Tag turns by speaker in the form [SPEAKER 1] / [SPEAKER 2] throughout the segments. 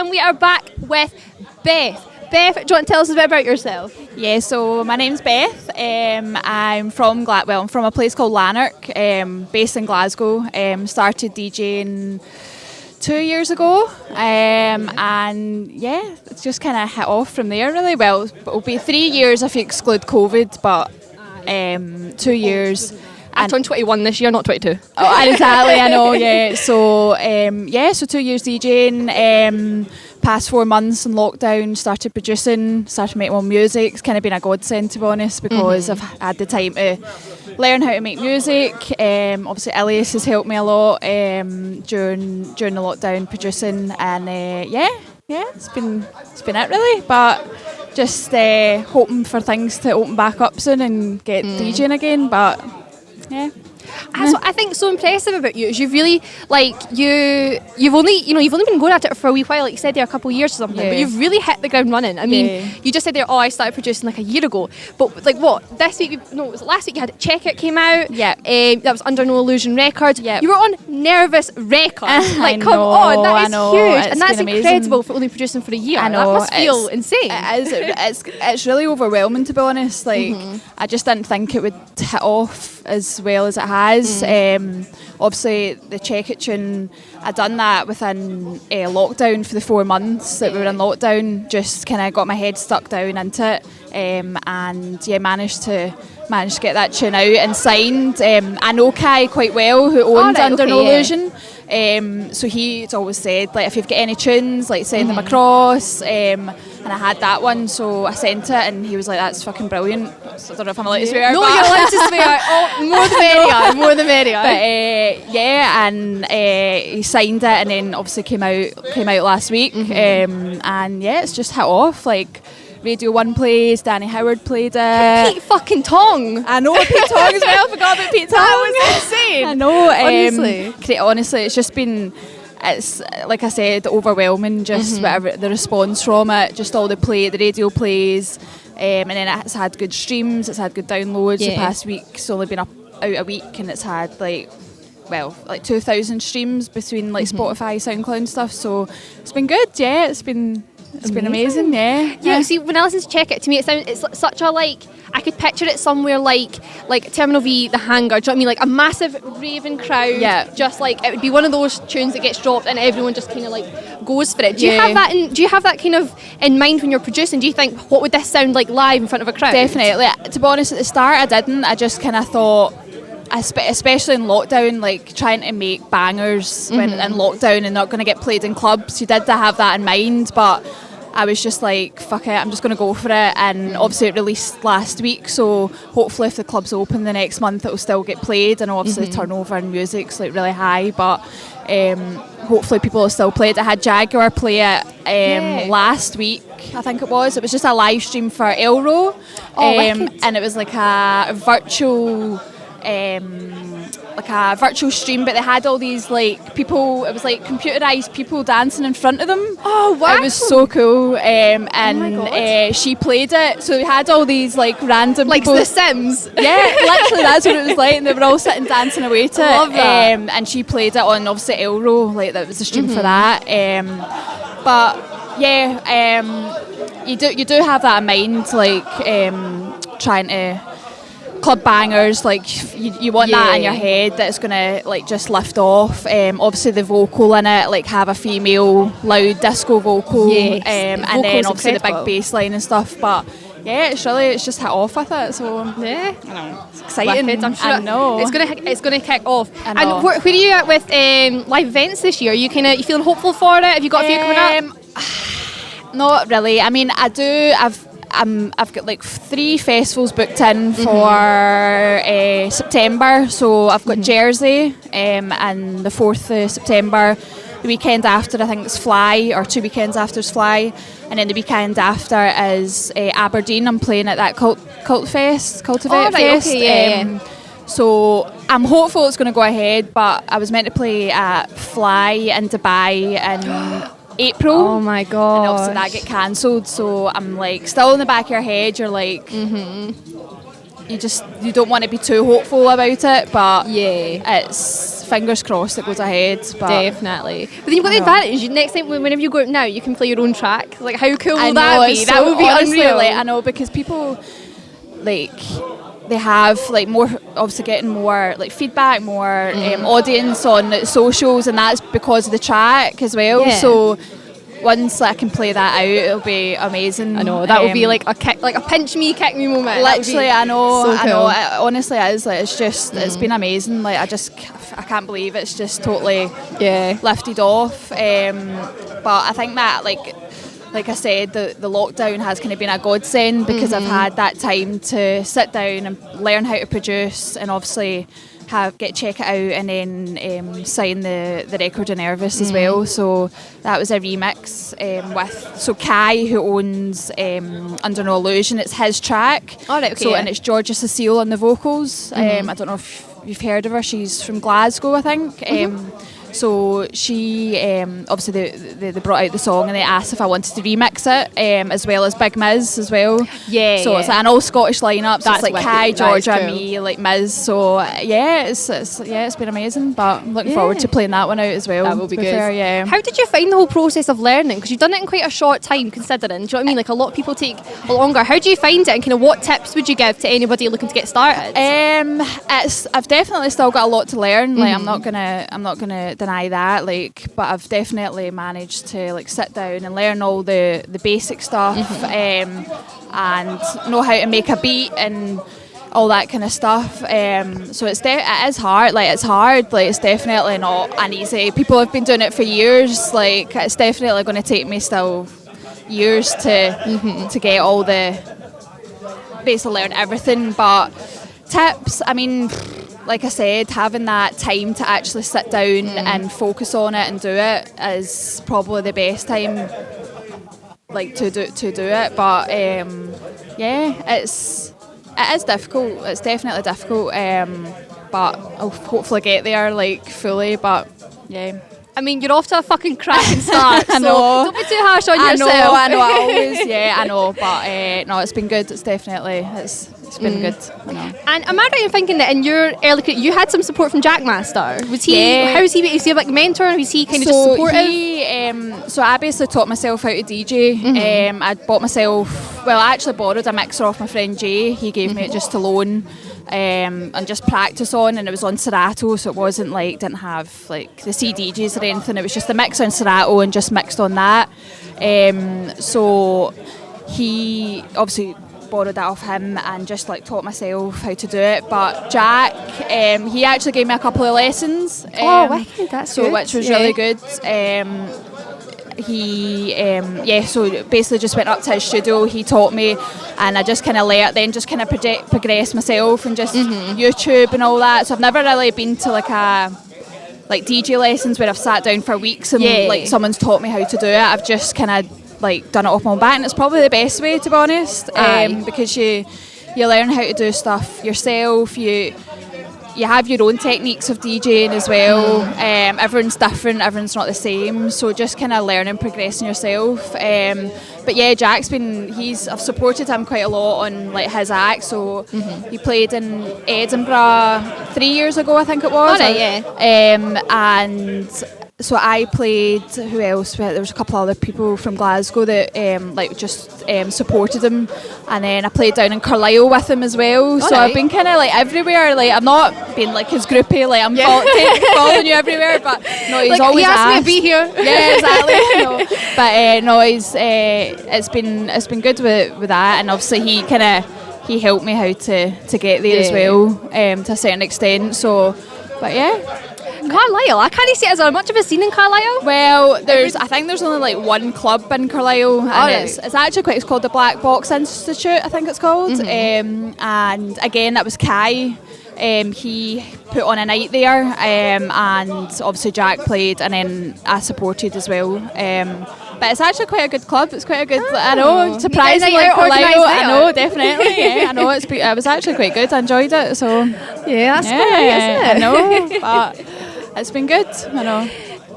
[SPEAKER 1] and we are back with Beth. Beth, do you want to tell us a bit about yourself?
[SPEAKER 2] Yeah, so my name's Beth. I'm from I'm from a place called Lanark, based in Glasgow. Started DJing 2 years ago, and yeah, it's just kind of hit off from there really. Well, it'll be 3 years if you exclude COVID, but 2 years.
[SPEAKER 1] I turned 21 this year, not 22.
[SPEAKER 2] Oh, exactly, I know, yeah. So, so 2 years DJing, past 4 months in lockdown, started producing, started making my own music. It's kind of been a godsend, to be honest, because I've had the time to learn how to make music. Obviously, Elias has helped me a lot during the lockdown producing, and it's been it really. But just hoping for things to open back up soon and get DJing again, but... Yeah.
[SPEAKER 1] That's what I think so impressive about you is you've really you've only been going at it for a wee while, like you said there, a couple of years or something, but you've really hit the ground running. I mean, you just said there, I started producing like a year ago, but like what, this week, was it last week you had Check It came out, that was under No Illusion Records, you were on Nervous Records, like come on, that is huge, and that's incredible for only producing for a year. I know, that must feel insane.
[SPEAKER 2] It is, it's really overwhelming, to be honest. Like I just didn't think it would hit off as well as it has. Obviously the Check It tune, I done that within lockdown for the 4 months that we were in lockdown, just kind of got my head stuck down into it, and managed to get that tune out and signed. I know Kai quite well, who owns Under No Illusion. So he's always said, like, if you've got any tunes, like, send them across. And I had that one, so I sent it, and he was like, "That's fucking brilliant." So I don't know if I'm allowed to swear.
[SPEAKER 1] No, you're allowed to swear. Oh, more the merrier, more the merrier.
[SPEAKER 2] But and he signed it, and then obviously came out last week. And it's just hit off. Like, Radio 1 plays, Danny Howard played it.
[SPEAKER 1] Pete fucking Tong.
[SPEAKER 2] I know, Pete Tong as well. I forgot about Pete Tong.
[SPEAKER 1] That was insane.
[SPEAKER 2] I know. Honestly, it's just been... It's, like I said, overwhelming, just whatever the response from it, just all the radio plays, and then it's had good streams, it's had good downloads. The past week, it's only been out a week, and it's had like 2,000 streams between like Spotify, SoundCloud and stuff, so it's been good. It's been amazing.
[SPEAKER 1] Yeah, see, when I listen to Check It, to me it's such a, like, I could picture it somewhere like Terminal V, The Hangar, do you know what I mean? Like a massive raving crowd, just like, it would be one of those tunes that gets dropped and everyone just kind of like goes for it. Do you have that kind of in mind when you're producing? Do you think, what would this sound like live in front of a crowd?
[SPEAKER 2] Definitely. To be honest, at the start I didn't. I just kind of thought, especially in lockdown, like trying to make bangers when in lockdown and not going to get played in clubs, you did to have that in mind, but I was just like, fuck it, I'm just going to go for it. And obviously it released last week, so hopefully if the club's open the next month it'll still get played, and obviously the turnover in music's like really high, but hopefully people will still play it. I had Jaguar play it last week, I think it was just a live stream for Elro, and it was like a virtual stream, but they had all these like people, it was like computerized people dancing in front of them.
[SPEAKER 1] Oh wow,
[SPEAKER 2] it was so cool. And she played it, so we had all these like random
[SPEAKER 1] like
[SPEAKER 2] people,
[SPEAKER 1] The Sims.
[SPEAKER 2] Yeah, literally that's what it was like, and they were all sitting dancing away to it.
[SPEAKER 1] Love that.
[SPEAKER 2] And she played it on obviously Elro, like that was the stream for that. But you do have that in mind, like trying to club bangers, like you want that in your head that's gonna like just lift off. Obviously the vocal in it, like have a female loud disco vocal, and then obviously
[SPEAKER 1] incredible.
[SPEAKER 2] the big bass line and stuff. But it's just hit off with it. So
[SPEAKER 1] I
[SPEAKER 2] know, it's exciting.
[SPEAKER 1] Wicked, I'm sure.
[SPEAKER 2] I know
[SPEAKER 1] it's gonna kick off.
[SPEAKER 2] I know.
[SPEAKER 1] And where are you at with live events this year? Are you you feeling hopeful for it? Have you got a few coming up?
[SPEAKER 2] Not really. I mean, I do. I've got like 3 festivals booked in for September. So I've got Jersey, and the 4th of September. The weekend after, I think it's Fly, or 2 weekends after is Fly, and then the weekend after is Aberdeen. I'm playing at that Cultivate Fest.
[SPEAKER 1] Okay,
[SPEAKER 2] so I'm hopeful it's going to go ahead, but I was meant to play at Fly in Dubai in April.
[SPEAKER 1] Oh my god!
[SPEAKER 2] And obviously that get cancelled. So I'm like, still in the back of your head, you're like, you don't want to be too hopeful about it, but
[SPEAKER 1] yeah,
[SPEAKER 2] it's fingers crossed it goes ahead. But
[SPEAKER 1] definitely. But then you've got the advantage. Next time, whenever you go out now, you can play your own track. Like, how cool will that be? That would be unreal.
[SPEAKER 2] Like, I know, because people like they have like more, obviously getting more like feedback, more audience on socials, and that's because of the track as well.
[SPEAKER 1] Yeah.
[SPEAKER 2] So once I can play that out, it'll be amazing.
[SPEAKER 1] I know, that would be like a kick, like a pinch me, kick me moment.
[SPEAKER 2] Literally, I know,
[SPEAKER 1] so cool.
[SPEAKER 2] I know. It honestly is. Like, it's just, it's been amazing. Like, I can't believe it's just totally lifted off. But I think that like I said, the lockdown has kind of been a godsend, because I've had that time to sit down and learn how to produce, and obviously check it out, and then sign the record in Nervous as well. So that was a remix with Kai, who owns Under No Illusion. It's his track.
[SPEAKER 1] All right, okay.
[SPEAKER 2] So, and it's Georgia Cecile on the vocals. I don't know if you've heard of her. She's from Glasgow, I think. So she, obviously they brought out the song, and they asked if I wanted to remix it, as well as Big Miz as well.
[SPEAKER 1] Yeah.
[SPEAKER 2] So it's like an all Scottish lineup. So it's like
[SPEAKER 1] wicked.
[SPEAKER 2] Kai, Georgia,
[SPEAKER 1] cool.
[SPEAKER 2] me, like Miz. So yeah, it's been amazing. But I'm looking forward to playing that one out as well.
[SPEAKER 1] That will be good.
[SPEAKER 2] Fair,
[SPEAKER 1] How did you find the whole process of learning? Because you've done it in quite a short time, considering. Do you know what I mean? Like, a lot of people take longer. How do you find it, and kind of what tips would you give to anybody looking to get started?
[SPEAKER 2] I've definitely still got a lot to learn. Like, I'm not gonna deny that. Like, but I've definitely managed to like sit down and learn all the basic stuff, and know how to make a beat and all that kind of stuff. So it is hard. Like, it's hard. Like, it's definitely not an easy. People have been doing it for years. Like, it's definitely going to take me still years to get all the basically learn everything. But tips, I mean, like I said, having that time to actually sit down and focus on it and do it is probably the best time, like, to do it. But it is difficult. It's definitely difficult. But I'll hopefully get there, like, fully. But yeah.
[SPEAKER 1] I mean, you're off to a fucking cracking start.
[SPEAKER 2] I know.
[SPEAKER 1] So don't be too harsh on yourself.
[SPEAKER 2] I know. I always, I know. But no, it's been good. It's definitely it's been good. I know.
[SPEAKER 1] And am I right in thinking that in your early career you had some support from Jackmaster? Was he?
[SPEAKER 2] Yeah.
[SPEAKER 1] How was he? Was he like a mentor? Or was he kind of just supportive?
[SPEAKER 2] So I basically taught myself how to DJ. I bought myself. Well, I actually borrowed a mixer off my friend Jay. He gave me it just to loan. And just practice on, and it was on Serato, so it wasn't like, didn't have like the CDJs or anything. It was just a mixer on Serato and just mixed on that. So he obviously borrowed that off him and just like taught myself how to do it. But Jack, he actually gave me a couple of lessons.
[SPEAKER 1] Wicked, that's
[SPEAKER 2] so
[SPEAKER 1] good.
[SPEAKER 2] Which was really good. He so basically just went up to his studio, he taught me, and I just kind of progressed myself and just YouTube and all that. So I've never really been to like DJ lessons where I've sat down for weeks and like someone's taught me how to do it. I've just kind of like done it off my own back, and it's probably the best way, to be honest, because you learn how to do stuff yourself. You have your own techniques of DJing as well. Everyone's different, everyone's not the same, so just kind of learning, progressing yourself. But yeah, Jack's I've supported him quite a lot on like his act. So he played in Edinburgh 3 years ago, I think it was. And so I played, who else? There was a couple other people from Glasgow that supported him, and then I played down in Carlisle with him as well. So I've been kind of like everywhere. Like, I'm not being like his groupie, like I'm following you everywhere, but no, he's like, always
[SPEAKER 1] he asked me to be here.
[SPEAKER 2] Yeah, exactly. No. But no, it's been good with that, and obviously he helped me how to get there as well, to a certain extent. So, but yeah.
[SPEAKER 1] Carlisle, I can't see it as much of a scene in Carlisle.
[SPEAKER 2] Well, I think there's only like one club in Carlisle, and it's actually it's called the Black Box Institute, I think it's called. And again, that was Kai. He put on a night there, and obviously Jack played, and then I supported as well. But it's actually quite a good club. It's quite a good. I know, surprisingly, Carlisle. I know, definitely. Yeah, I know. It was actually quite good. I enjoyed it. So
[SPEAKER 1] yeah, that's great, isn't it?
[SPEAKER 2] I know, but it's been good. I know.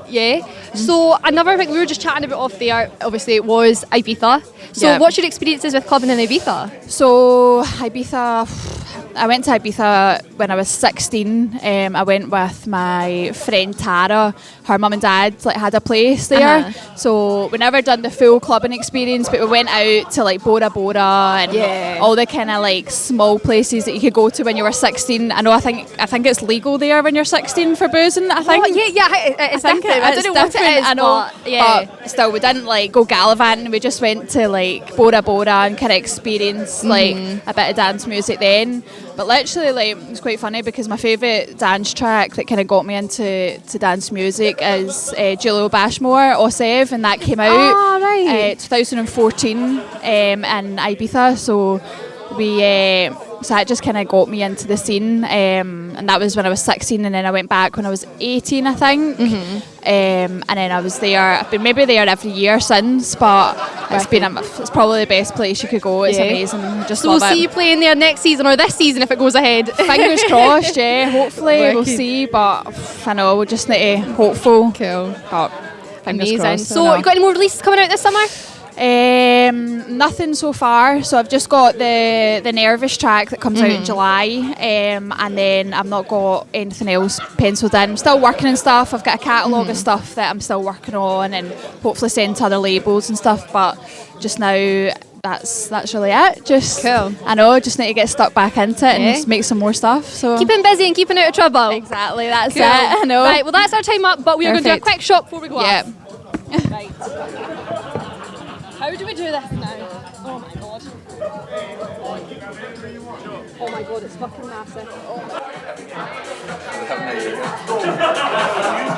[SPEAKER 1] Yeah. So another thing we were just chatting about off there, obviously, it was Ibiza. So what's your experiences with clubbing in Ibiza?
[SPEAKER 2] So Ibiza, I went to Ibiza when I was 16. I went with my friend Tara. Her mum and dad had a place there, so we never done the full clubbing experience, but we went out to Bora Bora and all the kind of small places that you could go to when you were 16. I know. I think it's legal there when you're 16 for boozing. I think.
[SPEAKER 1] It's different. I don't know what it is.
[SPEAKER 2] I know.
[SPEAKER 1] But
[SPEAKER 2] still, we didn't go gallivanting. We just went to Bora Bora and kind of experienced a bit of dance music then. But literally, it's quite funny because my favourite dance track that kind of got me into dance music is Julio Bashmore, Osev, and that came out 2014 in Ibiza. So that just kind of got me into the scene, and that was when I was 16, and then I went back when I was 18, I think, and then I was there. I've been maybe there every year since, but it's probably the best place you could go. It's amazing. Just
[SPEAKER 1] so we'll see you playing there next season or this season if it goes ahead.
[SPEAKER 2] Fingers crossed, hopefully we'll see, but I know we'll just need to hopeful.
[SPEAKER 1] Cool.
[SPEAKER 2] But
[SPEAKER 1] amazing.
[SPEAKER 2] Crossed,
[SPEAKER 1] so you got any more releases coming out this summer?
[SPEAKER 2] Nothing so far. So I've just got the Nervous track that comes out in July, and then I've not got anything else penciled in. I'm still working on stuff. I've got a catalogue of stuff that I'm still working on and hopefully send to other labels and stuff, but just now that's really it. Just
[SPEAKER 1] cool.
[SPEAKER 2] I know, just need to get stuck back into it and just make some more stuff. So
[SPEAKER 1] keeping busy and keeping out of trouble.
[SPEAKER 2] Exactly, that's
[SPEAKER 1] cool.
[SPEAKER 2] it. I know.
[SPEAKER 1] Right, well that's our time up, but we're going to do a quick shot before we go off.
[SPEAKER 2] Right. How do we do this now? Oh my god. Oh my god, it's fucking massive. Oh my god.